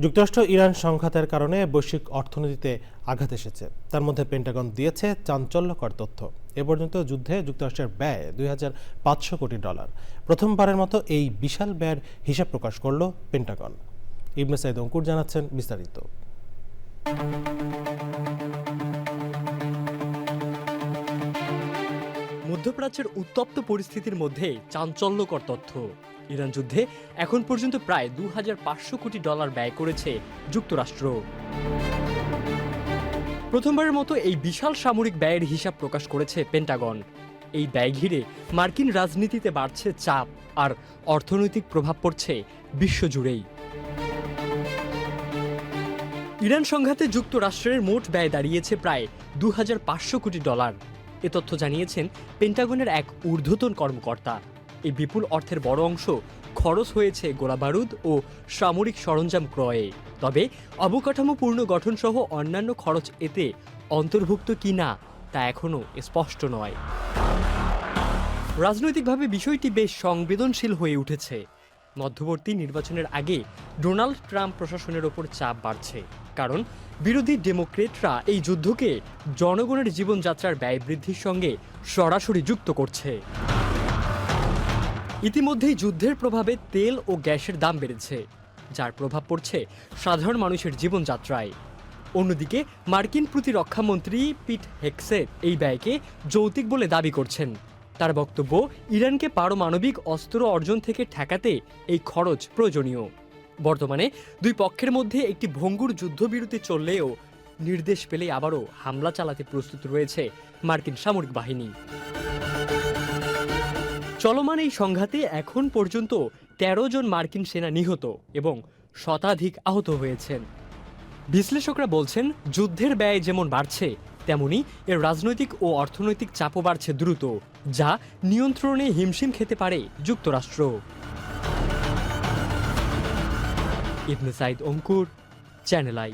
যুক্তরাষ্ট্র ইরান সংঘাতের কারণে বৈশ্বিক অর্থনীতিতে আঘাত এসেছে। তার মধ্যে পেন্টাগন দিয়েছে চাঞ্চল্যকর তথ্য। এ পর্যন্ত যুদ্ধে যুক্তরাষ্ট্রের ব্যয় $2,500 কোটি। প্রথমবারের মতো এই বিশাল ব্যয়ের হিসাব প্রকাশ করল পেন্টাগন। ইবনে সাইদ অঙ্কুর জানাচ্ছেন বিস্তারিত। মধ্যপ্রাচ্যের উত্তপ্ত পরিস্থিতির মধ্যে চাঞ্চল্যকর তথ্য। ইরান যুদ্ধে এখন পর্যন্ত প্রায় $2,500 কোটি ব্যয় করেছে যুক্তরাষ্ট্র। প্রথমবারের মতো এই বিশাল সামরিক ব্যয়ের হিসাব প্রকাশ করেছে পেন্টাগন। এই ব্যয় ঘিরে মার্কিন রাজনীতিতে বাড়ছে চাপ, আর অর্থনৈতিক প্রভাব পড়ছে বিশ্বজুড়েই। ইরান সংঘাতে যুক্তরাষ্ট্রের মোট ব্যয় দাঁড়িয়েছে প্রায় $2,500 কোটি। এ তথ্য জানিয়েছেন পেন্টাগনের এক ঊর্ধ্বতন কর্মকর্তা। এই বিপুল অর্থের বড় অংশ খরচ হয়েছে গোলাবারুদ ও সামরিক সরঞ্জাম ক্রয়ে। তবে অবকাঠামো পুনর্গঠন সহ অন্যান্য খরচ এতে অন্তর্ভুক্ত কিনা তা এখনও স্পষ্ট নয়। রাজনৈতিকভাবে বিষয়টি বেশ সংবেদনশীল হয়ে উঠেছে। মধ্যবর্তী নির্বাচনের আগে ডোনাল্ড ট্রাম্প প্রশাসনের ওপর চাপ বাড়ছে, কারণ বিরোধী ডেমোক্রেটরা এই যুদ্ধকে জনগণের জীবনযাত্রার ব্যয় বৃদ্ধির সঙ্গে সরাসরি যুক্ত করছে। ইতিমধ্যেই যুদ্ধের প্রভাবে তেল ও গ্যাসের দাম বেড়েছে, যার প্রভাব পড়ছে সাধারণ মানুষের জীবনযাত্রায়। অন্যদিকে মার্কিন প্রতিরক্ষামন্ত্রী পিট হেগসেট এই ব্যয়কে যৌক্তিক বলে দাবি করছেন। তার বক্তব্য, ইরানকে পারমাণবিক অস্ত্র অর্জন থেকে ঠেকাতে এই খরচ প্রয়োজনীয়। বর্তমানে দুই পক্ষের মধ্যে একটি ভঙ্গুর যুদ্ধবিরতি চললেও নির্দেশ পেলে আবারও হামলা চালাতে প্রস্তুত রয়েছে মার্কিন সামরিক বাহিনী। চলমান এই সংঘাতে এখন পর্যন্ত 13 জন মার্কিন সেনা নিহত এবং শতাধিক আহত হয়েছেন। বিশ্লেষকরা বলছেন, যুদ্ধের ব্যয় যেমন বাড়ছে, তেমনি এর রাজনৈতিক ও অর্থনৈতিক চাপও বাড়ছে দ্রুত, যা নিয়ন্ত্রণে হিমশিম খেতে পারে যুক্তরাষ্ট্র। ইবনে সাইদ অঙ্কুর, চ্যানেল আই।